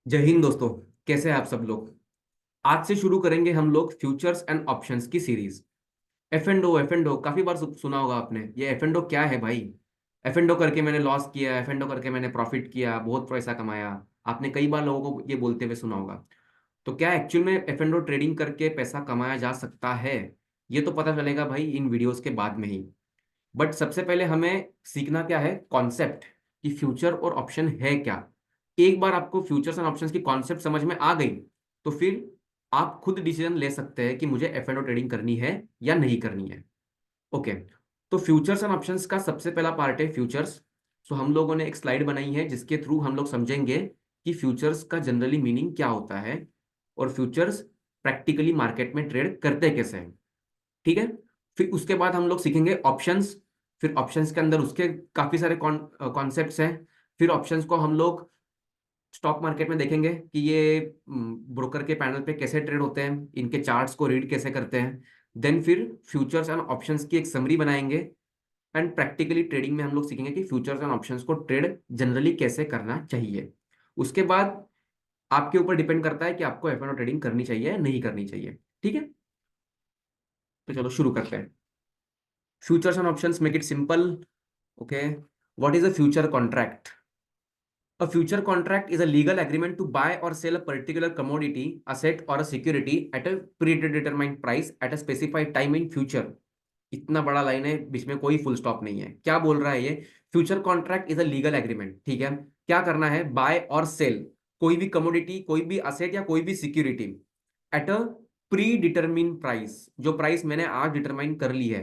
जय हिंद दोस्तों। कैसे हैं आप सब लोग। आज से शुरू करेंगे हम लोग फ्यूचर्स एंड ऑप्शंस की सीरीज। एफ एंड ओ काफी बार सुना होगा आपने। ये एफ एंड ओ क्या है भाई। एफ एंड ओ करके मैंने लॉस किया, एफ एंड ओ करके मैंने प्रॉफिट किया, बहुत पैसा कमाया। आपने कई बार लोगों को ये बोलते हुए सुना होगा। तो क्या एक्चुअल में एफ एंड ओ ट्रेडिंग करके पैसा कमाया जा सकता है, ये तो पता चलेगा भाई इन वीडियोस के बाद में ही। बट सबसे पहले हमें सीखना क्या है, कॉन्सेप्ट कि फ्यूचर और ऑप्शन है क्या। एक बार आपको फ्यूचर्स एंड ऑप्शंस की कॉन्सेप्ट समझ में आ गई तो फिर आप खुद डिसीजन ले सकते हैं कि मुझे एफ एंड ओ ट्रेडिंग करनी है या नहीं करनी है। ओके। तो फ्यूचर्स एंड ऑप्शंस का सबसे पहला पार्ट है फ्यूचर्स। सो हम लोगों ने एक स्लाइड बनाई है जिसके थ्रू हम लोग समझेंगे कि फ्यूचर्स का जनरली मीनिंग क्या होता है और फ्यूचर्स प्रैक्टिकली मार्केट में ट्रेड करते कैसे हैं। ठीक है। फिर उसके बाद हम लोग सीखेंगे ऑप्शंस। फिर ऑप्शंस के अंदर उसके काफी सारे कॉन्सेप्ट्स हैं। फिर ऑप्शंस को हम लोग स्टॉक मार्केट में देखेंगे कि ये ब्रोकर के पैनल पे कैसे ट्रेड होते हैं, इनके चार्ट्स को रीड कैसे करते हैं। देन फिर फ्यूचर्स एंड ऑप्शंस की एक समरी बनाएंगे। एंड प्रैक्टिकली ट्रेडिंग में हम लोग सीखेंगे कि फ्यूचर्स एंड ऑप्शंस को ट्रेड जनरली कैसे करना चाहिए। उसके बाद आपके ऊपर डिपेंड करता है कि आपको एफ एंड ओ ट्रेडिंग करनी चाहिए या नहीं करनी चाहिए। ठीक है। तो चलो शुरू करते हैं। Futures and options make it simple. Okay. What is a future contract? A future contract is a legal agreement to buy or sell a particular commodity, asset, or a security at a predetermined price at a specified time in future. इतना बड़ा line है, बीच में कोई full stop नहीं है। क्या बोल रहा है ये? Future contract is a legal agreement. ठीक है। क्या करना है? बाय और सेल कोई भी कमोडिटी, कोई भी असेट या कोई भी security at a pre determine price, जो प्राइस मैंने आज डिटरमाइन कर ली है,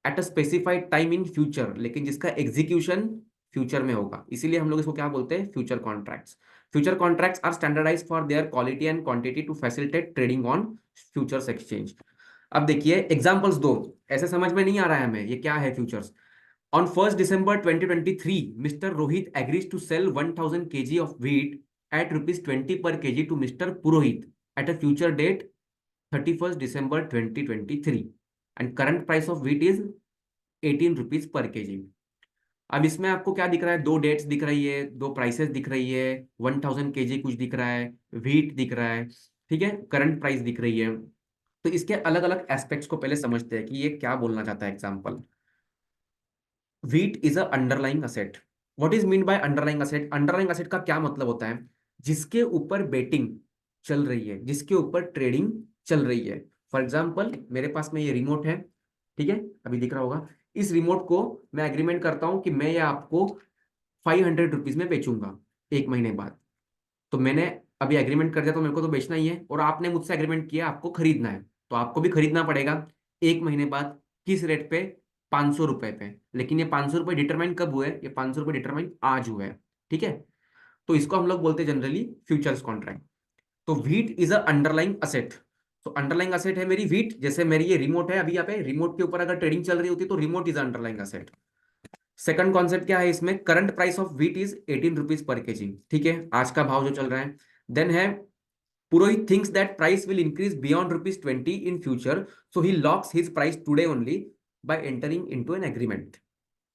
at a specified time in future, लेकिन जिसका एग्जीक्यूशन फ्यूचर में होगा। इसीलिए हम लोग इसको क्या बोलते हैं? Future contracts. Future contracts are standardized for their quality and quantity to facilitate trading on futures exchange. अब देखिए एग्जांपल्स दो। ऐसे समझ में नहीं आ रहा है हमें ये क्या है futures. On 1 December 2023 mister Rohit agrees to sell 1000 kg of wheat at ₹20 per kg to Mr. Purohit at a future date 31st December 2023 and current price of wheat is ₹18 per kg। अब इसमें आपको क्या दिख रहा है? दो डेट्स दिख रही है, दो प्राइसेस दिख रही है, 1000 kg कुछ दिख रहा है, व्हीट दिख रहा है। ठीक है। करंट प्राइस दिख रही है। तो इसके अलग अलग एस्पेक्ट्स को पहले समझते हैं कि ये क्या बोलना चाहता है। Example, wheat is a underlying asset. What is mean bye underlying asset? Underlying asset का क्या मतलब होता है? जिसके ऊपर बेटिंग चल रही है, जिसके ऊपर ट्रेडिंग चल रही है। फॉर एग्जाम्पल मेरे पास में ये रिमोट है। ठीक है। अभी दिख रहा होगा। इस रिमोट को मैं एग्रीमेंट करता हूं कि मैं ये आपको ₹500 में बेचूंगा 1 महीने बाद। तो मैंने अभी एग्रीमेंट कर दिया, तो मेरे को तो बेचना ही है, और आपने मुझसे एग्रीमेंट किया आपको खरीदना है, तो आपको भी खरीदना पड़ेगा 1 महीने बाद। किस रेट पे? ₹500 पे। लेकिन ये ₹500 डिटरमाइन कब हुए? ये ₹500 डिटरमाइन आज हुए हैं। ठीक है। तो इसको हम लोग बोलते हैं जनरली फ्यूचर्स कॉन्ट्रैक्ट। तो wheat is a underlying asset. तो अंडरलाइंग असेट है मेरी व्हीट। जैसे मेरी ये रिमोट है, अभी यहाँ पे रिमोट के ऊपर अगर ट्रेडिंग चल रही होती तो remote is underlying asset. Second concept क्या है इसमें? Current price of wheat is ₹18 पर केजी। ठीक है, आज का भाव जो चल रहा है। देन है, Purohit thinks that price will increase beyond ₹20 in future, so he locks his price today only by entering into an agreement.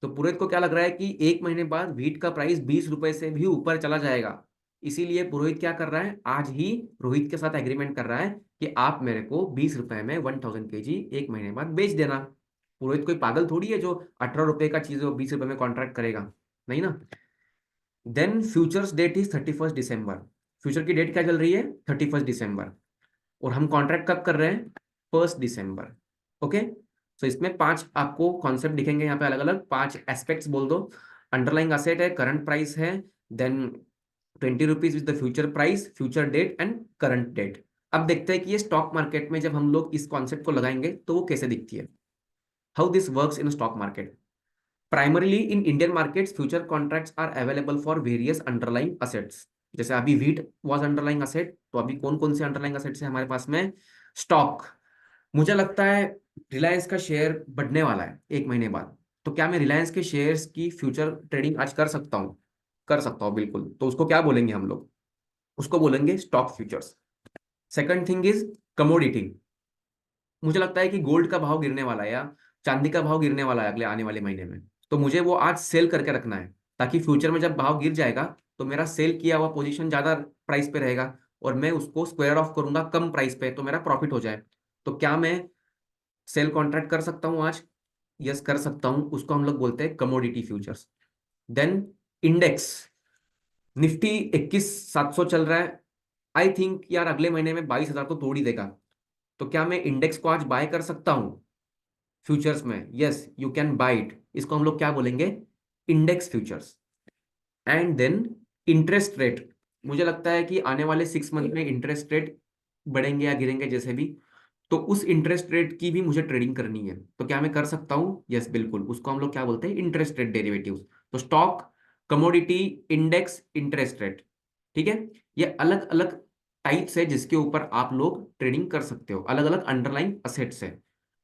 तो पुरोहित को क्या लग रहा है कि 1 महीने बाद व्हीट का प्राइस ₹20 से भी ऊपर चला जाएगा। इसीलिए पुरोहित क्या कर रहा है? आज ही रोहित के साथ एग्रीमेंट कर रहा है कि आप मेरे को ₹20 में 1000 kg 1 महीने बाद बेच देना। पुरोहित कोई पागल थोड़ी है जो ₹18 का चीज वो ₹20 में कॉन्ट्रैक्ट करेगा। नहीं ना। Then futures date is 31 December. Future की डेट क्या चल रही है? 31 दिसंबर। और हम कॉन्ट्रैक्ट कब कर रहे हैं? 1 दिसंबर। ओके। तो इसमें 5 आपको कॉन्सेप्ट दिखेंगे यहाँ पे, अलग अलग 5 एस्पेक्ट्स बोल दो। अंडरलाइंग असेट है, करंट प्राइस है, then ₹20 with the future price, future date and current date. अब देखते हैं कि ये स्टॉक मार्केट में जब हम लोग इस कॉन्सेप्ट को लगाएंगे तो वो कैसे दिखती है। How this works in stock market. Primarily in Indian markets future contracts are available for various underlying assets. जैसे अभी व्हीट वाज अंडरलाइंग असेट, तो अभी कौन कौन से अंडरलाइंग असेट्स है हमारे पास में? स्टॉक। मुझे लगता है रिलायंस का शेयर बढ़ने वाला है 1 महीने बाद, तो क्या मैं रिलायंस के शेयर्स की फ्यूचर ट्रेडिंग आज कर सकता हूँ? कर सकता हूँ बिल्कुल। तो उसको क्या बोलेंगे हम लोग? उसको बोलेंगे stock futures. Second thing is commodity. मुझे लगता है कि गोल्ड का भाव गिरने वाला है या चांदी का भाव गिरने वाला है अगले आने वाले महीने में, तो मुझे वो आज सेल करके रखना है, ताकि फ्यूचर में जब भाव गिर जाएगा तो मेरा सेल किया हुआ पोजीशन ज्यादा प्राइस पे रहेगा और मैं उसको स्क्वायर ऑफ करूंगा कम प्राइस पे तो मेरा प्रॉफिट हो जाए। तो क्या मैं सेल कॉन्ट्रैक्ट कर सकता हूँ आज? यस कर सकता हूँ, उसको हम लोग बोलते हैं commodity futures. Then index, Nifty 21,700 चल रहा है, आई थिंक यार अगले महीने में 22,000 तो तोड़ ही देगा। तो क्या मैं इंडेक्स को आज बाय कर सकता हूँ फ्यूचर्स में? Yes you can buy it, इसको हम लोग क्या बोलेंगे? Index futures. And then interest rate, मुझे लगता है कि आने वाले 6 मंथ में इंटरेस्ट रेट बढ़ेंगे या गिरेंगे जैसे भी, तो उस इंटरेस्ट रेट की भी मुझे ट्रेडिंग करनी है। तो क्या मैं कर सकता हूँ? यस बिल्कुल, उसको हम लोग क्या बोलते हैं? Interest rate derivatives. तो stock, commodity, index, interest rate, ठीक है, ये अलग अलग टाइप्स है जिसके ऊपर आप लोग ट्रेडिंग कर सकते हो, अलग अलग अंडरलाइन असेट्स है।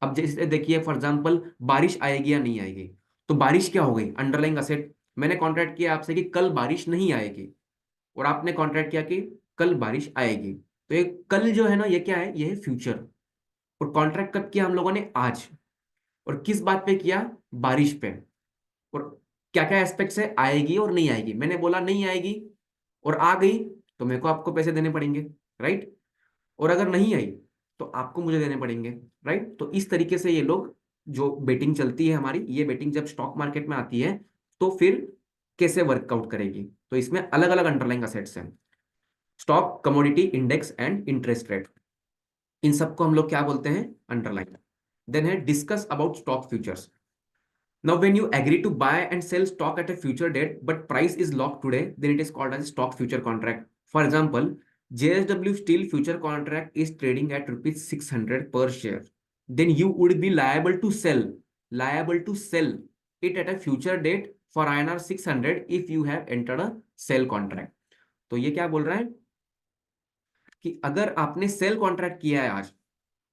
अब जैसे देखिए फॉर एग्जांपल बारिश आएगी या नहीं आएगी, तो बारिश क्या हो गई? Underline asset. मैंने कॉन्ट्रैक्ट किया आपसे कि कल बारिश नहीं आएगी और आपने कॉन्ट्रैक्ट किया कि कल बारिश आएगी, तो ये कल जो है ना, ये क्या है? ये है फ्यूचर। और कॉन्ट्रैक्ट कब किया हम लोगों ने? आज। और किस बात पे किया? बारिश पे। और क्या क्या एस्पेक्ट्स है? आएगी और नहीं आएगी। मैंने बोला नहीं आएगी और आ गई तो मेरे को आपको पैसे देने पड़ेंगे, राइट? और अगर नहीं आई तो आपको मुझे देने पड़ेंगे, राइट? तो इस तरीके से ये लोग, जो बेटिंग चलती है हमारी, ये बेटिंग जब स्टॉक मार्केट में आती है तो फिर कैसे वर्कआउट करेगी? तो इसमें अलग अलग अंडरलाइंग असेट्स हैं, stock, commodity, index and interest rate. इन सबको हम लोग क्या बोलते हैं? अंडरलाइन। देन है discuss about stock futures. Now, when you agree to buy and sell stock at a future date, but price is locked today, then it is called as stock future contract. For example, JSW Steel future contract is trading at rupees 600 per share. Then you would be liable to sell it at a future date for INR 600 if you have entered a sell contract. तो ये क्या बोल रहा है कि अगर आपने cell contract किया है आज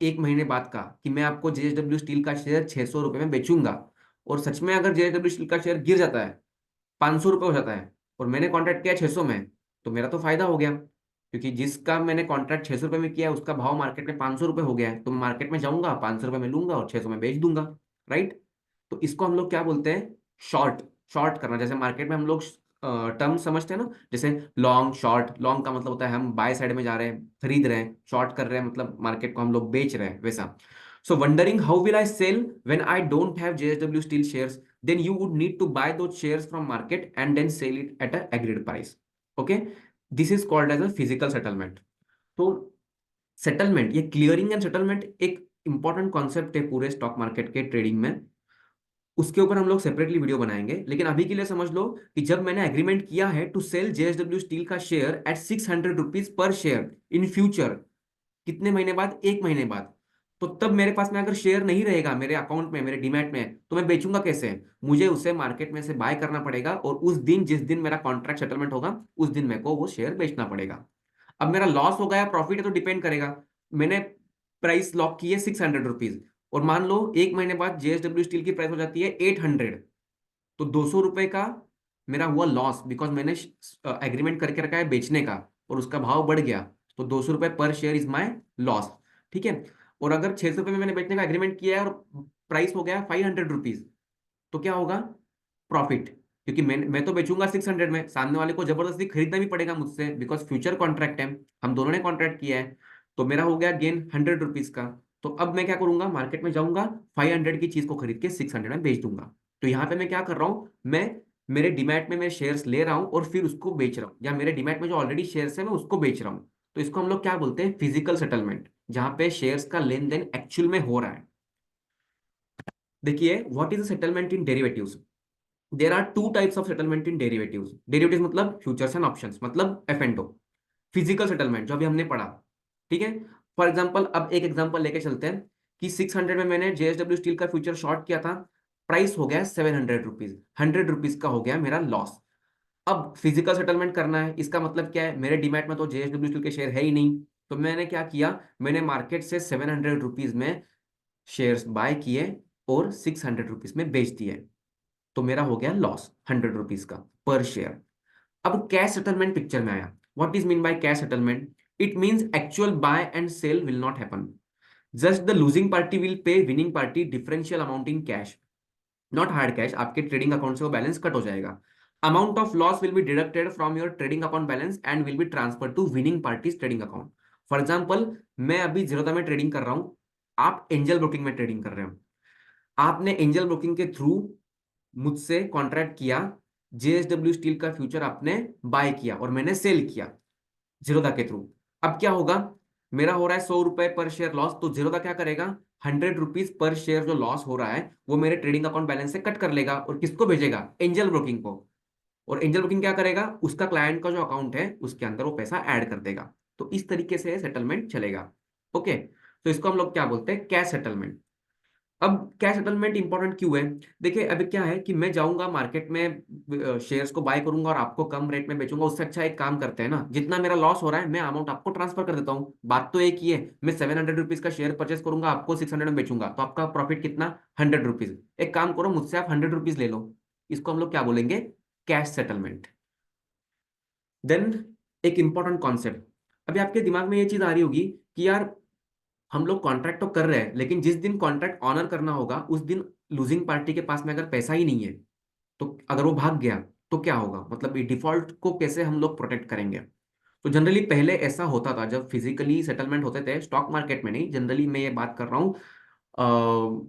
1 महीने बाद का, कि मैं आपको जेएसडब्ल्यू स्टील का शेयर 600 रुपए में बेचूंगा, और सच में अगर जेएसडब्ल्यू स्टील का शेयर गिर जाता है, 500 रुपये हो जाता है, और मैंने कॉन्ट्रैक्ट किया 600 में, तो मेरा तो फायदा हो गया, क्योंकि जिसका मैंने कॉन्ट्रैक्ट 600 रुपये में किया है उसका भाव मार्केट में 500 रुपये हो गया है, तो मैं मार्केट में जाऊंगा 500 रुपये में लूंगा और 600 में बेच दूंगा, राइट? तो इसको हम लोग क्या बोलते हैं? शॉर्ट। शॉर्ट करना, जैसे मार्केट में हम लोग टर्म समझते हैं ना, जैसे लॉन्ग शॉर्ट। लॉन्ग का मतलब होता है हम बाय साइड में जा रहे हैं, खरीद रहे हैं। शॉर्ट कर रहे हैं मतलब मार्केट को हम लोग बेच रहे हैं, वैसा। So wondering how will I sell when I don't have JSW steel shares, then you would need to buy those shares from market and then sell it at a agreed price. Okay, this is called as a physical settlement. तो settlement, ये clearing and settlement एक important concept है पूरे stock market के trading में। उसके ऊपर हम लोग सेपरेटली वीडियो बनाएंगे, लेकिन अभी के लिए समझ लो कि जब मैंने एग्रीमेंट किया है टू सेल जेएसडब्ल्यू स्टील का share eight 600 rupees per share in future, कितने महीने बाद? 1 महीने बाद। तो तब मेरे पास में अगर शेयर नहीं रहेगा मेरे अकाउंट में, मेरे डीमैट में, तो मैं बेचूंगा कैसे? मुझे उसे मार्केट में से बाय करना पड़ेगा, और उस दिन, जिस दिन मेरा कॉन्ट्रैक्ट सेटलमेंट होगा, उस दिन मेरे को वो शेयर बेचना पड़ेगा। अब मेरा लॉस हो गया, प्रॉफिट है, तो डिपेंड करेगा। मैंने प्राइस लॉक की है 600 रुपीज, और मान लो 1 महीने बाद जेएसडब्ल्यू स्टील की प्राइस हो जाती है 800, तो 200 रुपए का मेरा हुआ लॉस, बिकॉज मैंने एग्रीमेंट करके रखा है बेचने का, और उसका भाव बढ़ गया, तो 200 रुपए पर शेयर इज माई लॉस, ठीक है। और अगर 600 रुपये में मैंने बेचने का एग्रीमेंट किया है और प्राइस हो गया 500 रुपीज, तो क्या होगा? प्रॉफिट, क्योंकि मैं तो बेचूंगा 600 में, सामने वाले को जबरदस्ती खरीदना भी पड़ेगा मुझसे, बिकॉज फ्यूचर कॉन्ट्रैक्ट है, हम दोनों ने कॉन्ट्रैक्ट किया है। तो मेरा हो गया गेन 100 रुपीज का। तो अब मैं क्या करूंगा? मार्केट में जाऊंगा, 500 की चीज को खरीद के 600 में बेच दूंगा। तो यहाँ पे मैं क्या कर रहा हूँ? मैं मेरे डीमैट में मैं शेयर्स ले रहा हूँ और फिर उसको बेच रहा हूँ, या मेरे डीमैट में जो ऑलरेडी शेयर्स है मैं उसको बेच रहा हूँ। तो इसको हम लोग क्या बोलते हैं? फिजिकल सेटलमेंट, जहां पे शेयर्स का लेन देन एक्चुअल में हो रहा है। देखिए what is settlement in derivatives. There are two types of settlement in derivatives. Derivatives मतलब फ्यूचर्स एंड ऑप्शंस, मतलब F and O. Physical settlement जो अभी हमने पढ़ा, ठीक है। फॉर एग्जांपल, अब एक एग्जांपल लेके चलते हैं कि 600 में मैंने जेएसडब्ल्यू स्टील का फ्यूचर शॉर्ट किया था, प्राइस हो गया 700 रुपीज, 100 रुपीज का हो गया मेरा लॉस। अब फिजिकल सेटलमेंट करना है, इसका मतलब क्या है? मेरे डीमैट में तो जेएसडब्ल्यू स्टील के शेयर है ही नहीं, तो मैंने क्या किया? मैंने मार्केट से 700 रुपीज में शेयर्स बाय किए और 600 रुपीज में बेच दिए, तो मेरा हो गया लॉस 100 रुपीज का पर शेयर। अब कैश सेटलमेंट पिक्चर में आया। What is mean by cash settlement? It means actual buy and sell will not happen, just the losing party will pay winning party differential amount in cash, not hard cash. आपके trading account से वो balance cut हो जाएगा। amount of loss will be deducted from your trading account balance and will be transferred to winning party's trading account. For example, मैं अभी जीरोधा में trading कर रहा हूं, आप एंजल ब्रोकिंग में ट्रेडिंग कर रहे हो, आपने एंजल ब्रोकिंग के थ्रू मुझसे कॉन्ट्रैक्ट किया, जेएसडब्ल्यू स्टील का फ्यूचर आपने बाय किया और मैंने सेल किया जीरोधा के थ्रू। अब क्या होगा, मेरा हो रहा है 100 रुपए पर शेयर लॉस, तो जीरोधा क्या करेगा, 100 रुपीज पर शेयर जो लॉस हो रहा है वो मेरे ट्रेडिंग अकाउंट बैलेंस से कट कर लेगा और किसको भेजेगा, एंजल ब्रोकिंग को। और एंजल ब्रोकिंग क्या करेगा, उसका क्लाइंट का जो अकाउंट है उसके अंदर वो पैसा ऐड कर देगा। तो इस तरीके से सेटलमेंट चलेगा। ओके, तो इसको हम लोग क्या बोलते हैं, कैश सेटलमेंट। अब कैश सेटलमेंट इंपॉर्टेंट क्यों है, देखिए अभी क्या है कि मैं जाऊंगा मार्केट में शेयर्स को बाय करूंगा और आपको कम रेट में बेचूंगा, उससे अच्छा एक काम करते हैं ना, जितना मेरा लॉस हो रहा है मैं अमाउंट आपको ट्रांसफर कर देता हूँ। बात तो एक ही है, मैं 700 रुपीज का शेयर परचेस करूंगा, आपको 600 में बेचूंगा, तो आपका प्रॉफिट कितना, 100 रुपीज। एक काम करो, मुझसे आप 100 रुपीज ले लो। इसको हम लोग क्या बोलेंगे, कैश सेटलमेंट। देन एक इंपॉर्टेंट कॉन्सेप्ट, अभी आपके दिमाग में ये चीज आ रही होगी कि यार हम लोग कॉन्ट्रैक्ट तो कर रहे हैं, लेकिन जिस दिन कॉन्ट्रैक्ट ऑनर करना होगा उस दिन लूजिंग पार्टी के पास में अगर पैसा ही नहीं है, तो अगर वो भाग गया तो क्या होगा, मतलब ये डिफॉल्ट को कैसे हम लोग प्रोटेक्ट करेंगे। तो जनरली पहले ऐसा होता था जब फिजिकली सेटलमेंट होते थे, स्टॉक मार्केट में नहीं, जनरली मैं ये बात कर रहा हूँ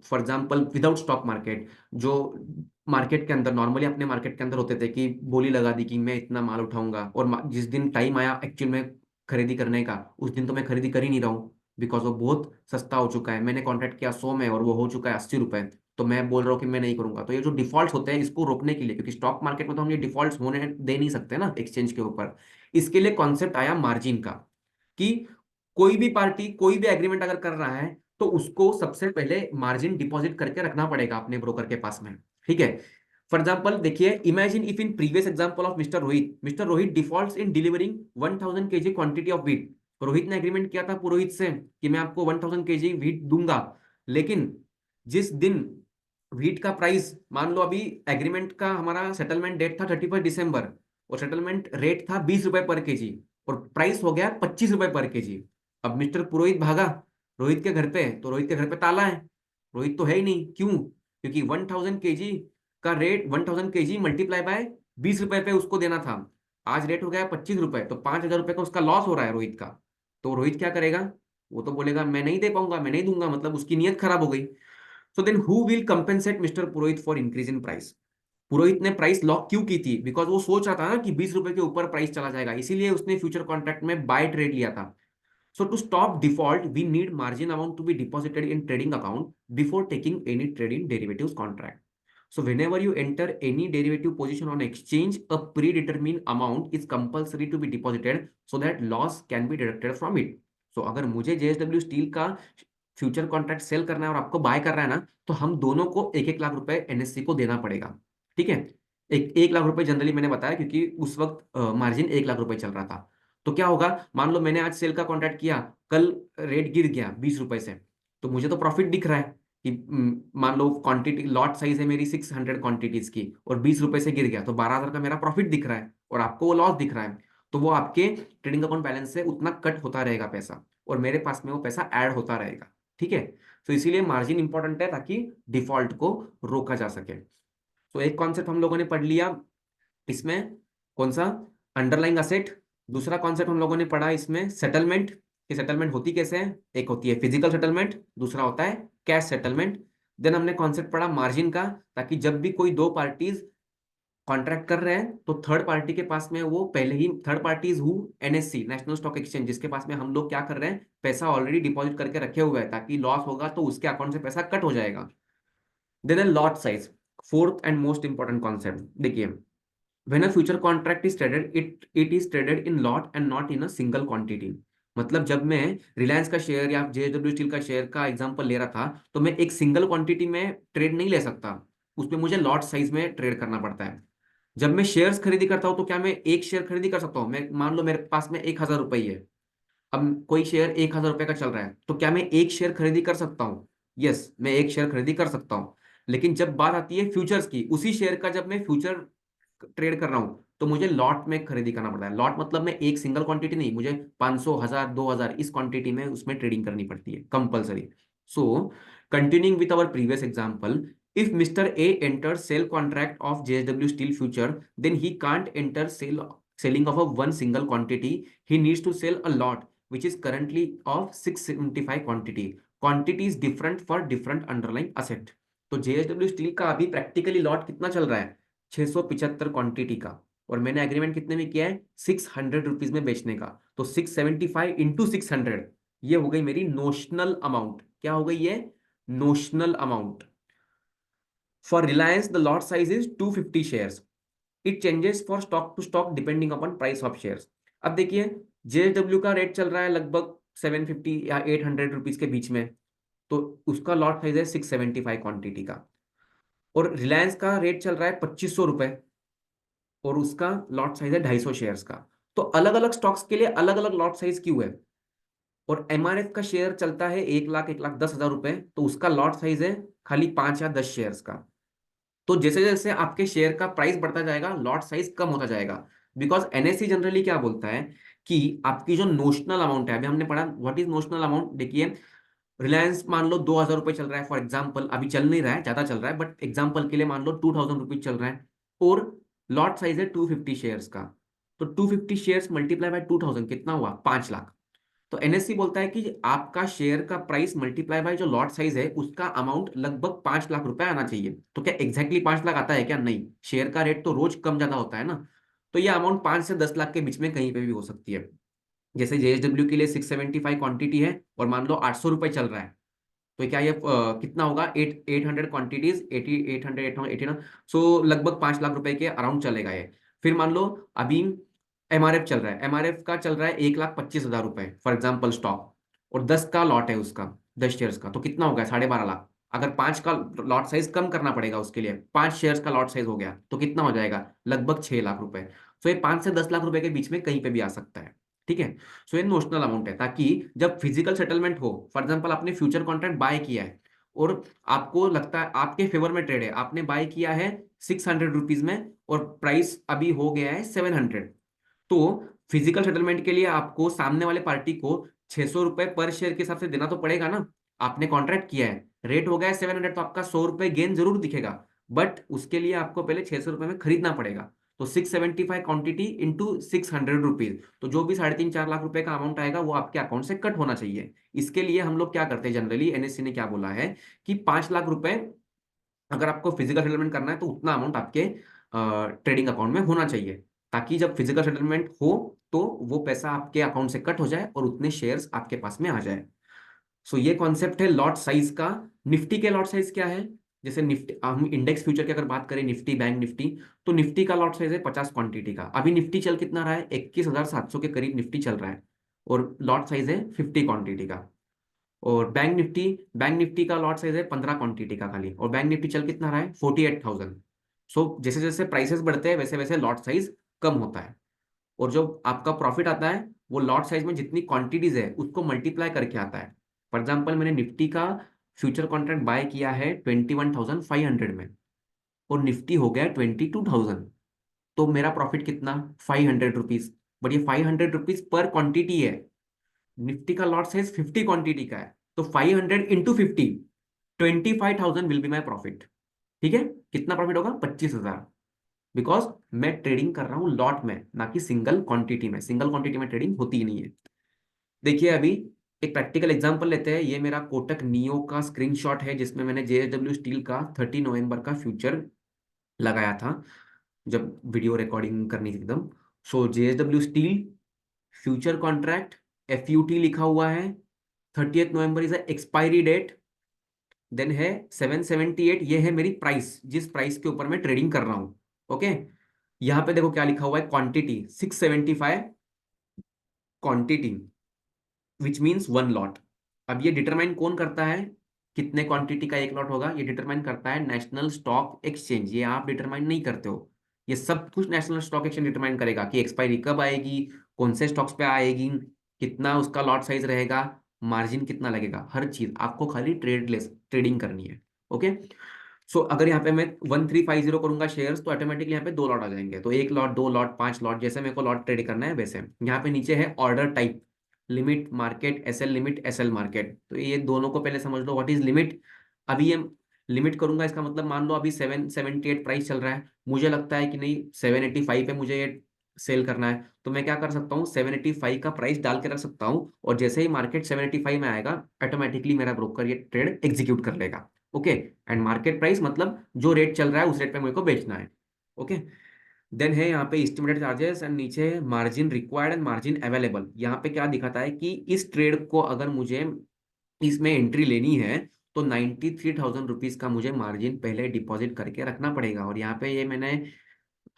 for example without stock market, जो मार्केट के अंदर नॉर्मली अपने मार्केट के अंदर होते थे कि बोली लगा दी कि मैं इतना माल उठाऊंगा, और जिस दिन टाइम आया एक्चुअल में खरीदी करने का, उस दिन तो मैं खरीदी कर ही नहीं रहा हूँ, बिकॉज वो बहुत सस्ता हो चुका है, मैंने कॉन्ट्रैक्ट किया 100 में और वो हो चुका है 80 रुपए, तो मैं बोल रहा हूँ कि मैं नहीं करूंगा। तो ये जो डिफॉल्ट होते हैं इसको रोकने के लिए, क्योंकि स्टॉक मार्केट में तो हम ये डिफॉल्ट होने दे नहीं सकते ना एक्सचेंज के ऊपर, इसके लिए कॉन्सेप्ट आया मार्जिन का, कि कोई भी पार्टी कोई भी एग्रीमेंट अगर कर रहा है तो उसको सबसे पहले मार्जिन डिपॉजिट करके रखना पड़ेगा अपने ब्रोकर के पास में। ठीक है, फॉर एग्जाम्पल देखिए, imagine if in previous example of mister Rohit defaults in delivering 1000 kg quantity of wheat. Rohit ने एग्रीमेंट किया था पुरोहित से कि मैं आपको 1000 kg व्हीट दूंगा, लेकिन जिस दिन व्हीट का प्राइस, मान लो अभी एग्रीमेंट का हमारा सेटलमेंट डेट था 31 दिसंबर, और सेटलमेंट रेट था 20 रुपए पर केजी, और प्राइस हो गया 25 रुपए पर केजी। अब मिस्टर पुरोहित भागा रोहित के घर पे, तो रोहित के घर पे ताला है, रोहित तो है ही नहीं, क्यों, क्योंकि 1000 kg का रेट 1000 kg मल्टीप्लाई बाय 20 रुपए पे उसको देना था, आज रेट हो गया 25 रुपए, तो 5000 रुपए का उसका लॉस हो रहा है रोहित का। तो रोहित क्या करेगा, वो तो बोलेगा मैं नहीं दे पाऊंगा, मैं नहीं दूंगा, मतलब उसकी नीयत खराब हो गई। So then who will compensate mister Purohit for increase in price. Purohit ने प्राइस लॉक क्यों की थी, बिकॉज वो सोच रहा था ना कि 20 रुपए के ऊपर प्राइस चला जाएगा, इसीलिए उसने फ्यूचर कॉन्ट्रैक्ट में बाय ट्रेड लिया था। So to stop default, we need margin amount to be deposited in trading account before taking any trade in derivatives contract. So whenever you enter any derivative position on exchange, a predetermined amount is compulsory to be deposited so that loss can be deducted from it. So अगर मुझे JSW steel का future contract cell करना है और आपको bye कर रहा है ना, तो हम दोनों को 1-1 लाख रुपए एनएससी को देना पड़ेगा। ठीक है, 1 लाख रुपए जनरली मैंने बताया क्योंकि उस वक्त मार्जिन 1 लाख रुपए चल रहा था। तो क्या होगा, मान लो मैंने आज सेल का कॉन्ट्रैक्ट किया, कल रेट गिर गया 20 रुपए से, तो मुझे तो प्रॉफिट दिख रहा है कि मान लो क्वांटिटी लॉट साइज है मेरी 600 क्वांटिटीज की और 20 रुपए से गिर गया, तो 12,000 का मेरा प्रॉफिट दिख रहा है और आपको वो लॉस दिख रहा है, तो वो आपके ट्रेडिंग अकाउंट बैलेंस से उतना कट होता रहेगा पैसा, और मेरे पास में वो पैसा ऐड होता रहेगा। ठीक है, तो इसीलिए मार्जिन इंपॉर्टेंट है ताकि डिफॉल्ट को रोका जा सके। तो एक कॉन्सेप्ट हम लोगों ने पढ़ लिया इसमें, कौन सा, अंडरलाइंग असेट। दूसरा कॉन्सेप्ट हम लोगों ने पढ़ा इसमें सेटलमेंट, कि सेटलमेंट होती कैसे है, एक होती है फिजिकल सेटलमेंट, दूसरा होता है कैश सेटलमेंट। देन हमने कॉन्सेप्ट पढ़ा मार्जिन का, ताकि जब भी कोई दो पार्टीज कॉन्ट्रैक्ट कर रहे हैं तो थर्ड पार्टी के पास में वो पहले ही, third party is who, NSC, national stock exchange, जिसके पास में हम लोग क्या कर रहे हैं, पैसा ऑलरेडी डिपॉजिट करके रखे हुए हैं, ताकि लॉस होगा तो उसके अकाउंट से पैसा कट हो जाएगा। देन है lot size, fourth and most important concept. देखिए, when a future contract is traded, it is traded in lot and not in a single quantity। मतलब जब मैं रिलायंस का शेयर या जेएसडब्ल्यू स्टील का शेयर का एग्जांपल ले रहा था, तो मैं एक सिंगल क्वांटिटी में ट्रेड नहीं ले सकता, उसमें मुझे लॉट साइज में ट्रेड करना पड़ता है। जब मैं शेयर्स खरीदी करता हूं तो क्या मैं एक शेयर खरीदी कर सकता हूँ, मैं मान लो मेरे पास में 1,000 रुपये है, अब कोई शेयर 1,000 रुपये का चल रहा है, तो क्या मैं एक शेयर खरीदी कर सकता हूँ, यस मैं एक शेयर खरीदी कर सकता हूँ। लेकिन जब बात आती है फ्यूचर्स की, उसी शेयर का जब मैं फ्यूचर ट्रेड कर रहा हूं तो मुझे लॉट में खरीदी करना पड़ता है। लॉट मतलब मैं एक सिंगल क्वांटिटी नहीं, मुझे 500, 1000, 2000 इस क्वांटिटी में उसमें ट्रेडिंग करनी पड़ती है compulsory. So continuing with our previous example, If Mr. A enters sale contract of JSW Steel future, then he can't enter selling of a one single quantity. He needs to sell a lot which is currently of 675 quantity. Quantity is different for different underlying asset. तो JSW steel का अभी practically lot कितना चल रहा है? 675 quantity का, और मैंने एग्रीमेंट कितने में किया है? 600 रुपीज में बेचने का। तो 675 इंटू 600, ये हो गई मेरी नोशनल अमाउंट। क्या हो गई ये? Notional amount. For Reliance, the lot size is 250 shares. It changes for stock to stock depending upon price of shares. अब देखिए, जेएसडब्ल्यू का रेट चल रहा है लगभग 750 या 800 रुपीज के बीच में, तो उसका लॉट साइज है 675 क्वांटिटी का। और रिलायंस का रेट चल रहा है 2500 रुपए, और उसका लॉट साइज है 250 शेयर्स का। तो अलग अलग स्टॉक्स के लिए अलग अलग लॉट साइज क्यों है? और एमआरएफ का शेयर चलता है 1 लाख 1,10,000 रुपए, तो उसका लॉट साइज है खाली 5 या 10 शेयर्स का। तो जैसे जैसे आपके शेयर का प्राइस बढ़ता जाएगा, लॉट साइज कम होता जाएगा। बिकॉज एनएससी जनरली क्या बोलता है कि आपकी जो नोशनल अमाउंट है, अभी हमने पढ़ा व्हाट इज नोशनल अमाउंट। देखिए, रिलायंस मान लो 2,000 रुपये चल रहा है फॉर एग्जाम्पल, अभी चल नहीं रहा है, ज्यादा चल रहा है, बट एग्जाम्पल के लिए मान लो 2,000 रुपीज चल रहा है, और लॉट साइज है 250 शेयर्स का। तो 250 शेयर्स मल्टीप्लाई बाय 2,000 कितना हुआ? 5 लाख। तो एनएससी बोलता है कि आपका शेयर का प्राइस मल्टीप्लाई बाय जो लॉट साइज है उसका अमाउंट लगभग 5 लाख रुपए आना चाहिए। तो क्या एग्जैक्टली 5 लाख आता है क्या? नहीं, शेयर का रेट तो रोज कम ज्यादा होता है ना। तो ये अमाउंट 5 से 10 लाख के बीच में कहीं पे भी हो सकती है। जैसे जेएसडब्ल्यू के लिए 675 क्वांटिटी है और मान लो 800 रुपए चल रहा है, तो क्या ये कितना होगा? 800 क्वांटिटीज, 800 सो लगभग 5 लाख रुपए के अराउंड चलेगा ये। फिर मान लो अभी एमआरएफ चल रहा है, एमआरएफ का चल रहा है 1,25,000 रुपए फॉर एग्जाम्पल स्टॉक, और 10 का लॉट है उसका, 10 शेयर्स का, तो कितना हो गया? 12.5 लाख। अगर 5 का लॉट साइज कम करना पड़ेगा उसके लिए, 5 शेयर्स का लॉट साइज हो गया तो कितना हो जाएगा? लगभग 6 लाख रुपए। सो ये 5 से 10 लाख रुपए के बीच में कहीं पे भी आ सकता है। ठीक है। सो ये नोशनल अमाउंट है, ताकि जब फिजिकल सेटलमेंट हो, फॉर एग्जांपल आपने फ्यूचर कॉन्ट्रैक्ट बाय किया है और आपको लगता है आपके फेवर में ट्रेड है, आपने बाय किया है 600 रुपीज में और प्राइस अभी हो गया है 700, तो फिजिकल सेटलमेंट के लिए आपको सामने वाले पार्टी को 600 रुपए पर शेयर के हिसाब से देना तो पड़ेगा ना। आपने कॉन्ट्रैक्ट किया है, रेट हो गया है 700, तो आपका 100 रुपए गेन जरूर दिखेगा, बट उसके लिए आपको पहले 600 रुपए में खरीदना पड़ेगा। तो 675 क्वांटिटी इंटू 600 रुपीज, तो जो भी 3.5-4 लाख रुपए का अमाउंट आएगा वो आपके अकाउंट से कट होना चाहिए। इसके लिए हम लोग क्या करते हैं जनरली, एनएससी ने क्या बोला है कि 5 लाख रुपए अगर आपको फिजिकल सेटलमेंट करना है तो उतना अमाउंट आपके ट्रेडिंग अकाउंट में होना चाहिए, ताकि जब फिजिकल सेटलमेंट हो तो वो पैसा आपके अकाउंट से कट हो जाए और उतने शेयर्स आपके पास में आ जाए। सो ये कॉन्सेप्ट है लॉट साइज का। निफ्टी के लॉट साइज क्या है? जैसे निफ्टी, हम इंडेक्स फ्यूचर की अगर बात करें, निफ्टी बैंक निफ्टी, तो निफ्टी का लॉट साइज है 50 क्वांटिटी का। अभी निफ्टी चल कितना रहा है? 21,700 के करीब निफ्टी चल रहा है, और लॉट साइज है 50 क्वांटिटी का। और बैंक निफ्टी का लॉट साइज है 15 क्वांटिटी का खाली, और बैंक निफ्टी चल कितना रहा है? 48,000। सो जैसे जैसे प्राइसेस बढ़ते हैं वैसे वैसे लॉट साइज कम होता है, और जो आपका प्रॉफिट आता है वो लॉट साइज में जितनी क्वांटिटीज है उसको मल्टीप्लाई करके आता है। फॉर एग्जाम्पल, मैंने निफ्टी का फ्यूचर कॉन्ट्रैक्ट बाय किया है 21,500 में, और निफ्टी हो गया 22,000, तो मेरा प्रॉफिट कितना? 500 रुपीज। बट ये 500 रुपीज पर क्वांटिटी है, निफ्टी का लॉट साइज 50 क्वांटिटी का है, तो 500 into 50, 25,000 will be my profit. ठीक है। कितना प्रॉफिट होगा? 25,000। बिकॉज मैं ट्रेडिंग कर रहा हूं लॉट में, ना कि सिंगल क्वांटिटी में। सिंगल क्वांटिटी में ट्रेडिंग होती ही नहीं है। देखिए अभी एक प्रैक्टिकल एग्जांपल लेते हैं। ये मेरा कोटक नियो का स्क्रीनशॉट है, जिसमें मैंने जेएसडब्ल्यू स्टील का 30 नवंबर का फ्यूचर लगाया था, जब वीडियो रिकॉर्डिंग करनी थी एकदम। So JSW steel future contract, FUT लिखा हुआ है, 30 November is expiry date, then है 778, ये है मेरी प्राइस, जिस प्राइस के ऊपर मैं ट्रेडिंग कर रहा हूं। ओके। यहाँ पे देखो क्या लिखा हुआ है, quantity 675 quantity, which means one lot. अब ये डिटरमाइन कौन करता है कितने क्वांटिटी का एक लॉट होगा? ये डिटरमाइन करता है नेशनल स्टॉक एक्सचेंज, ये आप डिटरमाइन नहीं करते हो। ये सब कुछ नेशनल स्टॉक एक्सचेंज डिटरमाइन करेगा कि एक्सपायरी कब आएगी, कौन से स्टॉक्स पे आएगी, कितना उसका लॉट साइज रहेगा, मार्जिन कितना लगेगा, हर चीज आपको खाली ट्रेडिंग करनी है। ओके। सो अगर यहाँ पे मैं 1350 करूंगा शेयर्स, तो ऑटोमेटिकली यहाँ पे 2 लॉट आ जाएंगे, तो 1 लॉट, 2 लॉट, 5 लॉट, जैसे मेरे को लॉट ट्रेड करना है वैसे। यहाँ पे नीचे है order type, limit market, SL limit, SL market. तो ये दोनों को पहले समझ लो व्हाट इज लिमिट। अभी ये लिमिट करूंगा इसका मतलब मान लो अभी 778 प्राइस चल रहा है, मुझे लगता है कि नहीं 785 पे मुझे ये सेल करना है, तो मैं क्या कर सकता हूँ 785 का प्राइस डाल के रख सकता हूँ, और जैसे ही मार्केट 785 में आएगा ऑटोमेटिकली मेरा ब्रोकर ये ट्रेड एग्जीक्यूट कर लेगा। ओके, एंड मार्केट प्राइस मतलब जो रेट चल रहा है उस रेट पे मेरे को बेचना है। ओके, देन है यहाँ पे एस्टिमेटेड चार्जेस एंड नीचे margin required and margin available. यहाँ पे क्या दिखाता है कि इस ट्रेड को अगर मुझे इसमें एंट्री लेनी है तो 93,000 रुपीज का मुझे मार्जिन पहले डिपॉजिट करके रखना पड़ेगा, और यहाँ पे ये मैंने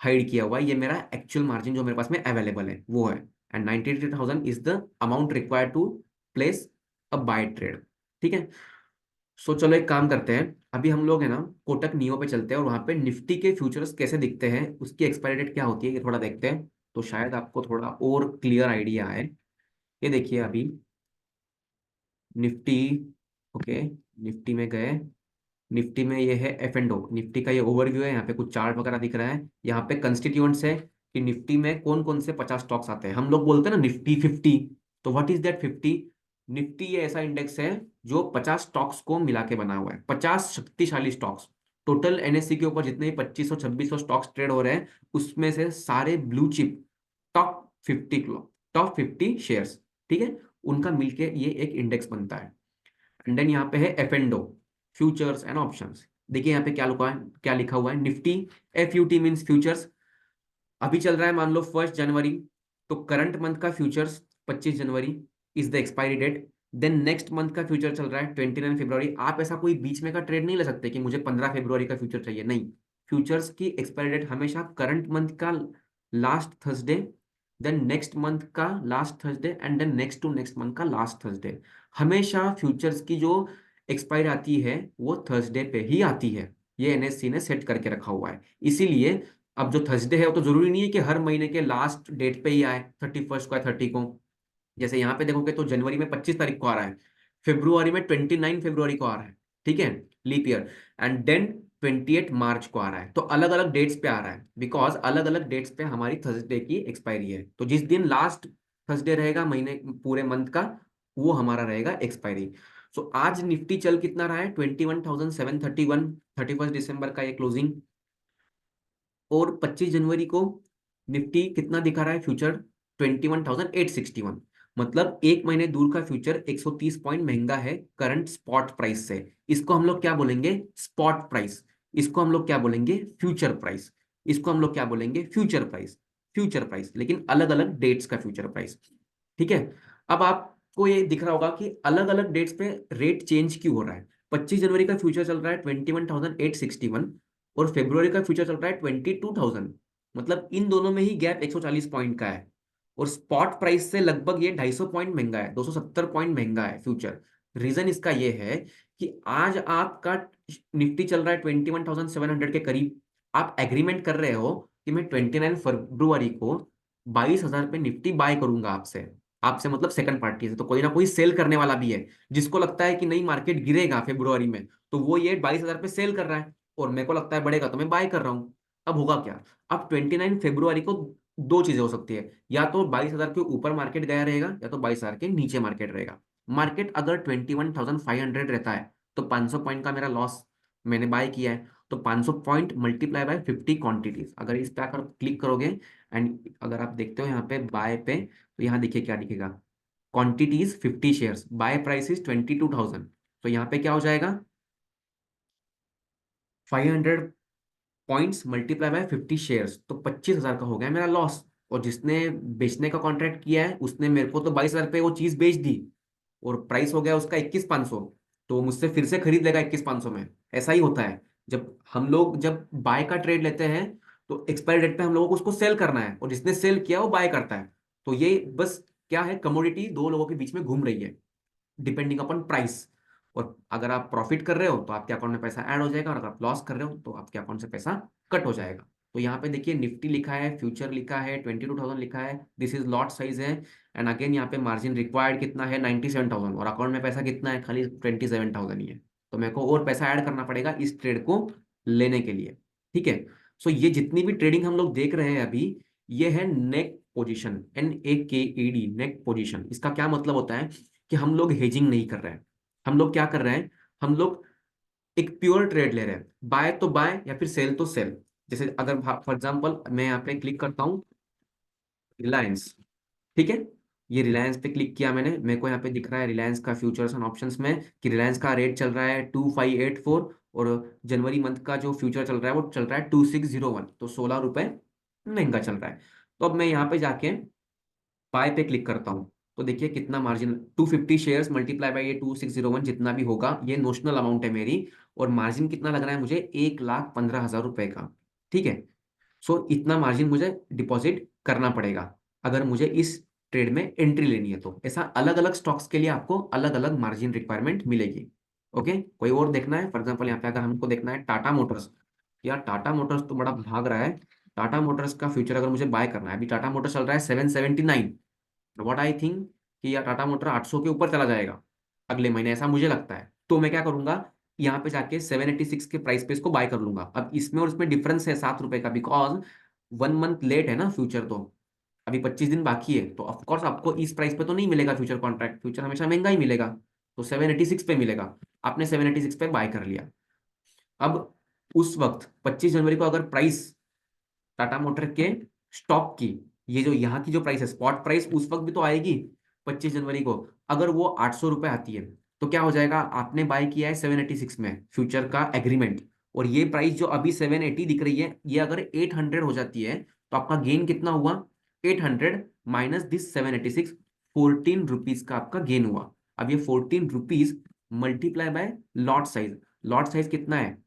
हाइड किया हुआ है, ये मेरा एक्चुअल मार्जिन जो मेरे पास में अवेलेबल है वो है, and 93,000 is the amount required to place a buy trade. ठीक है, सो चलो एक काम करते हैं, अभी हम लोग है ना कोटक नियो पे चलते हैं और वहां पे निफ्टी के फ्यूचर्स कैसे दिखते हैं, उसकी एक्सपायरी डेट क्या होती है ये थोड़ा देखते हैं, तो शायद आपको थोड़ा और क्लियर आइडिया आए। ये देखिए अभी निफ्टी, ओके, निफ्टी में गए, निफ्टी में ये है एफ एंड ओ, निफ्टी का ये ओवरव्यू है, यहाँ पे कुछ चार्ट वगैरह दिख रहा है, यहाँ पे कंस्टिट्यूएंट्स है कि निफ्टी में कौन कौन से 50 स्टॉक्स आते हैं, हम लोग बोलते हैं ना निफ्टी 50, तो व्हाट इज दैट 50? निफ्टी ये ऐसा इंडेक्स है जो 50 स्टॉक्स को मिला के बना हुआ है, 50 शक्तिशाली स्टॉक्स। टोटल एनएससी के ऊपर जितने भी 2500 2600 स्टॉक्स ट्रेड हो रहे हैं उसमें से सारे blue chip top 50 top 50 shares, ठीक है, उनका मिलके ये एक इंडेक्स बनता है। एंड देन यहाँ पे है F and O, futures and options. देखिए यहाँ पे क्या लिखा है, क्या लिखा हुआ है, Nifty F U T means futures, अभी चल रहा है मान लो 1 जनवरी, तो करंट मंथ का futures 25 January is the expiry date. Then next month का फ्यूचर चल रहा है 29 फरवरी। आप ऐसा कोई बीच में का ट्रेड नहीं ले सकते कि मुझे 15 फरवरी का फ्यूचर चाहिए, नहीं, फ्यूचर्स की एक्सपायरी डेट हमेशा करंट मंथ का last Thursday, then next month का last Thursday and then next to next month का लास्ट थर्सडे। हमेशा फ्यूचर्स की जो एक्सपायरी आती है वो थर्सडे पे ही आती है, ये एनएससी ने सेट करके रखा हुआ है। इसीलिए अब जो थर्सडे है वो तो जरूरी नहीं है कि हर महीने के लास्ट डेट पे ही आए, 31st को या 30 को। जैसे यहाँ पे देखोगे तो जनवरी में 25 तारीख को आ रहा है, फेब्रुआरी में 29 फरवरी को आ रहा है, ठीक है, लीप ईयर, एंड देन 28 मार्च को आ रहा है। तो अलग अलग डेट्स पे आ रहा है, बिकॉज अलग अलग डेट्स पे हमारी थर्सडे की एक्सपायरी है, तो जिस दिन लास्ट थर्सडे रहेगा महीने पूरे मंथ का वो हमारा रहेगा एक्सपायरी। सो आज निफ्टी चल कितना रहा है, 21,731, 31 दिसंबर का ये क्लोजिंग, और 25 जनवरी को निफ्टी कितना दिखा रहा है फ्यूचर, 21,861, मतलब एक महीने दूर का फ्यूचर 130 पॉइंट महंगा है करंट स्पॉट प्राइस से। इसको हम लोग क्या बोलेंगे, स्पॉट प्राइस, इसको हम लोग क्या बोलेंगे, फ्यूचर प्राइस, इसको हम लोग क्या बोलेंगे, फ्यूचर प्राइस, फ्यूचर प्राइस, लेकिन अलग अलग डेट्स का फ्यूचर प्राइस। ठीक है, अब आपको ये दिख रहा होगा कि अलग अलग डेट्स पे रेट चेंज क्यों हो रहा है। 25 जनवरी का फ्यूचर चल रहा है 21,861, और फेब्रुवरी का फ्यूचर चल रहा है 22,000, मतलब इन दोनों में ही गैप 140 पॉइंट का है, और स्पॉट प्राइस से लगभग ये 250 पॉइंट महंगा है, 270 पॉइंट महंगा है फ्यूचर। रीजन इसका ये है कि आज आपका निफ्टी चल रहा है 21,700 के करीब, आप एग्रीमेंट कर रहे हो कि मैं 29 फरवरी को 22,000 पे निफ्टी बाय करूंगा आपसे, आपसे मतलब सेकंड पार्टी से, तो कोई ना कोई सेल करने वाला भी है, जिसको लगता है कि नहीं मार्केट गिरेगा फेब्रुवरी में, तो वो ये 22,000 पे सेल कर रहा है, और मेरे को लगता है बढ़ेगा तो मैं बाय कर रहा हूँ। अब होगा क्या, अब 29 फरवरी को दो चीजें हो सकती है, या तो 22,000 के ऊपर मार्केट गया रहेगा या तो 22,000 के नीचे मार्केट रहेगा। मार्केट अगर 21,500 रहता है तो 500 पॉइंट का मेरा लॉस, मैंने बाय किया है, तो 500 पॉइंट मल्टीप्लाई बाय 50 क्वांटिटीज, अगर इस पे आकर क्लिक करोगे एंड अगर आप देखते हो यहाँ पे बाय पे, तो यहाँ देखिए क्या दिखेगा, quantities 50 shares, buy price is 22,000, तो यहाँ पे क्या हो जाएगा, 500 पॉइंट्स मल्टीप्लाई बाय 50 शेयर्स, तो 25,000 का हो गया मेरा लॉस। और जिसने बेचने का कॉन्ट्रैक्ट किया है उसने मेरे को तो 22,000 पे वो चीज बेच दी, और प्राइस हो गया उसका 21,500, तो वो मुझसे फिर से खरीद लेगा 21,500 में। ऐसा ही होता है, जब हम लोग जब बाय का ट्रेड लेते हैं तो एक्सपायरी डेट पे हम लोगों को उसको सेल करना है, और जिसने सेल किया वो बाय करता है। तो ये बस क्या है, कमोडिटी दो लोगों के बीच में घूम रही है डिपेंडिंग अपॉन प्राइस, और अगर आप प्रॉफिट कर रहे हो तो आपके अकाउंट में पैसा ऐड हो जाएगा, और अगर आप लॉस कर रहे हो तो आपके अकाउंट से पैसा कट हो जाएगा। तो यहाँ पे देखिए निफ्टी लिखा है, फ्यूचर लिखा है, 22,000 लिखा है, दिस इज लॉट साइज है, एंड अगेन यहाँ पे मार्जिन रिक्वायर्ड कितना है 97,000, और अकाउंट में पैसा कितना है, खाली 27,000 ही है, तो मेरे को और पैसा ऐड करना पड़ेगा इस ट्रेड को लेने के लिए। ठीक है, सो ये जितनी भी ट्रेडिंग हम लोग देख रहे हैं अभी, ये है नेक पोजिशन, NAKED, नेक पोजिशन। इसका क्या मतलब होता है कि हम लोग हेजिंग नहीं कर रहे हैं, हम लोग क्या कर रहे हैं, हम लोग एक प्योर ट्रेड ले रहे हैं, बाय तो बाय या फिर सेल तो सेल। जैसे अगर फॉर एग्जांपल मैं यहाँ पे क्लिक करता हूँ रिलायंस, ठीक है, ये रिलायंस पे क्लिक किया मैंने, मेरे को यहाँ पे दिख रहा है रिलायंस का फ्यूचर्स एंड ऑप्शंस में कि रिलायंस का रेट चल रहा है 2584, और जनवरी मंथ का जो फ्यूचर चल रहा है वो चल रहा है 2601, तो 16 रुपए महंगा चल रहा है। तो अब मैं यहाँ पे जाके बाय पे क्लिक करता हूँ, तो देखिए कितना मार्जिन, 250 शेयर्स मल्टीप्लाई बाय ये 2601 जितना भी होगा, ये नोशनल अमाउंट है मेरी, और मार्जिन कितना लग रहा है मुझे, 1,15,000 रुपए का। ठीक है, सो इतना मार्जिन मुझे डिपॉजिट करना पड़ेगा अगर मुझे इस ट्रेड में एंट्री लेनी है। तो ऐसा अलग अलग स्टॉक्स के लिए आपको अलग अलग मार्जिन रिक्वायरमेंट मिलेगी। ओके, कोई और देखना है, फॉर एग्जांपल यहाँ पे अगर हमको देखना है टाटा मोटर्स, यार टाटा मोटर्स तो बड़ा भाग रहा है, टाटा मोटर्स का फ्यूचर अगर मुझे बाय करना है, अभी टाटा मोटर्स चल रहा है 779, व्हाट आई थिंक कि यार टाटा मोटर 800 के ऊपर चला जाएगा अगले महीने, ऐसा मुझे लगता है। तो मैं क्या करूंगा, यहाँ पे जाके 786 के प्राइस पे इसको बाय कर लूंगा। अब इसमें और इसमें डिफरेंस है 7 रुपए का, बिकॉज 1 मंथ लेट है ना फ्यूचर, तो अभी 25 दिन बाकी है, तो ऑफकोर्स आपको इस प्राइस पे तो नहीं मिलेगा फ्यूचर कॉन्ट्रैक्ट, फ्यूचर हमेशा महंगा ही मिलेगा, तो 786 पे मिलेगा। आपने 786 पे बाय कर लिया। अब उस वक्त 25 जनवरी को अगर प्राइस टाटा मोटर के स्टॉक की, ये जो यहाँ की जो प्राइस है स्पॉट प्राइस, उस वक्त भी तो आएगी 25 जनवरी को, अगर वो 800 रुपये आती है, तो क्या हो जाएगा, आपने बाय किया है 786 में फ्यूचर का एग्रीमेंट, और ये प्राइस जो अभी 780 दिख रही है, ये अगर 800 हो जाती है, तो आपका गेन कितना हुआ, 800 माइनस दिस 786, 14 रुपीज का आपका गेन हुआ। अब ये 14 rupees multiply by lot size, lot size कितना है,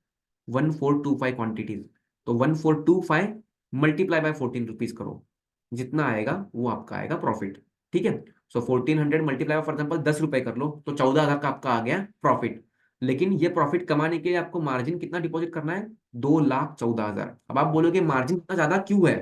1425 क्वांटिटीज, तो 1425 मल्टीप्लाई बाय 14 रुपीज करो, जितना आएगा वो आपका आएगा प्रॉफिट। ठीक है, सो 1400 मल्टीप्लाई फॉर एग्जाम्पल 10 रुपए कर लो, तो 14,000 का आपका आ गया प्रॉफिट। लेकिन ये प्रॉफिट कमाने के लिए आपको मार्जिन कितना डिपॉजिट करना है, 2,14,000। अब आप बोलोगे मार्जिन इतना ज्यादा क्यों है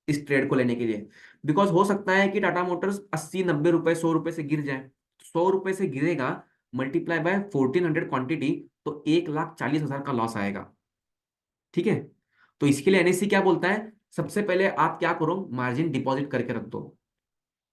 इस ट्रेड को लेने के लिए, बिकॉज हो सकता है कि टाटा मोटर्स 80-90 रुपए 100 रुपए से गिर जाए, 100 रुपए से गिरेगा, मल्टीप्लाई बाय 1400 क्वांटिटी, तो 1,40,000 का लॉस आएगा। ठीक है, तो इसके लिए एनएससी क्या बोलता है, सबसे पहले आप क्या करो, मार्जिन डिपॉजिट करके रख दो।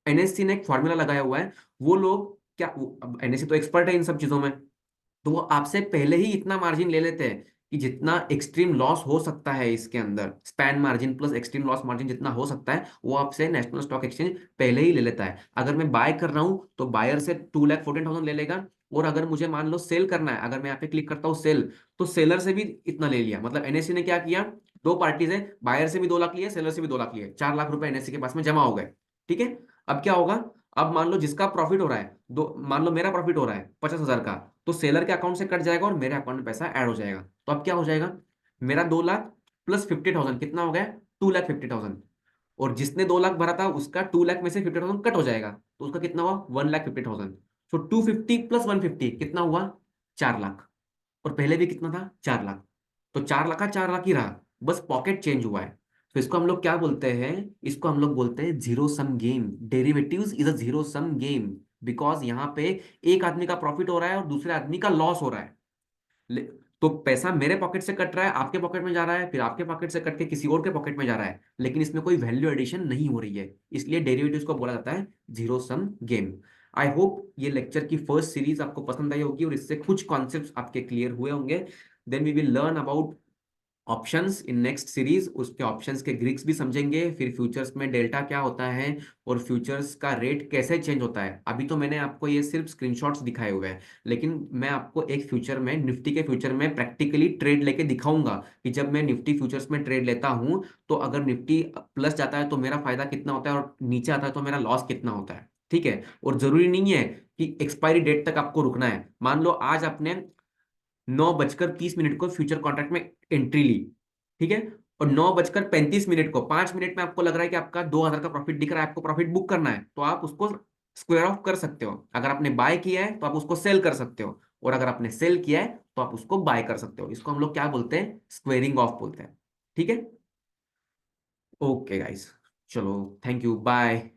एनएससी ने एक फॉर्मूला लगाया हुआ है, वो लोग क्या, अब एनएससी तो एक्सपर्ट है इन सब चीजों में, तो वो आपसे पहले ही इतना मार्जिन ले लेते हैं कि जितना एक्सट्रीम लॉस हो सकता है इसके अंदर, span margin plus extreme loss margin जितना हो सकता है, वो आपसे नेशनल स्टॉक एक्सचेंज पहले ही ले लेता है। अगर मैं बाय कर रहा हूं तो बायर से 2,14,000 ले लेगा, और अगर मुझे मान लो सेल करना है, अगर मैं यहाँ पे क्लिक करता हूँ सेल, तो सेलर से भी इतना ले लिया। मतलब एनएससी ने क्या किया, दो पार्टीज है, बायर से भी 2 लाख लिए, सेलर से भी 2 लाख लिए, 4 लाख रुपए एनएससी के पास में जमा हो गए। ठीक है, अब क्या होगा, अब मान लो जिसका प्रॉफिट हो रहा है, दो मान लो मेरा प्रॉफिट हो रहा है 50,000 का, तो सेलर के अकाउंट से कट जाएगा और मेरे अकाउंट में पैसा ऐड हो जाएगा। तो अब क्या हो जाएगा, मेरा 2 लाख प्लस 50,000 कितना हो गया, 2,50,000, और जिसने 2 लाख भरा था उसका 2 लाख में से 50,000 कट हो जाएगा, तो उसका कितना हुआ, 1,50,000। सो 250 प्लस 150 कितना हुआ, 4 लाख, और पहले भी कितना था, 4 लाख। तो 4 लाख का 4 लाख ही रहा, बस पॉकेट चेंज हुआ है। तो इसको हम लोग क्या बोलते हैं, इसको हम लोग बोलते हैं zero sum game. Derivatives is a zero sum game, because यहाँ पे एक आदमी का प्रॉफिट हो रहा है और दूसरे आदमी का लॉस हो रहा है। ले- तो पैसा मेरे पॉकेट से कट रहा है, आपके पॉकेट में जा रहा है, फिर आपके पॉकेट से कट के किसी और के पॉकेट में जा रहा है, लेकिन इसमें कोई वैल्यू एडिशन नहीं हो रही है, इसलिए डेरिवेटिव्स को बोला जाता है zero sum game. I hope ये लेक्चर की फर्स्ट सीरीज आपको पसंद आई होगी और इससे कुछ कॉन्सेप्ट्स आपके क्लियर हुए होंगे। Then we will learn about options in next series, उसके ऑप्शंस के ग्रीक्स भी समझेंगे, फिर फ्यूचर्स में डेल्टा क्या होता है और फ्यूचर्स का रेट कैसे चेंज होता है। अभी तो मैंने आपको ये सिर्फ स्क्रीनशॉट्स दिखाए हुए हैं, लेकिन मैं आपको एक फ्यूचर में, निफ्टी के फ्यूचर में प्रैक्टिकली ट्रेड लेके दिखाऊंगा कि जब मैं निफ्टी फ्यूचर्स में ट्रेड लेता हूं, तो अगर निफ्टी प्लस जाता है तो मेरा फायदा कितना होता है, और नीचे आता है तो मेरा लॉस कितना होता है। ठीक है, और जरूरी नहीं है कि एक्सपायरी डेट तक आपको रुकना है। मान लो आज आपने 9:30 को फ्यूचर कॉन्ट्रैक्ट में एंट्री ली, ठीक है, और 9:35 को 5 मिनट में आपको लग रहा है कि आपका 2,000 का प्रॉफिट दिख रहा है, आपको प्रॉफिट बुक करना है, तो आप उसको स्क्वायर ऑफ कर सकते हो। अगर आपने बाय किया है तो आप उसको सेल कर सकते हो, और अगर आपने सेल किया है तो आप उसको बाय कर सकते हो। इसको हम लोग क्या बोलते हैं, स्क्वेयरिंग ऑफ बोलते हैं। ठीक है, ओके गाइस, चलो थैंक यू, बाय।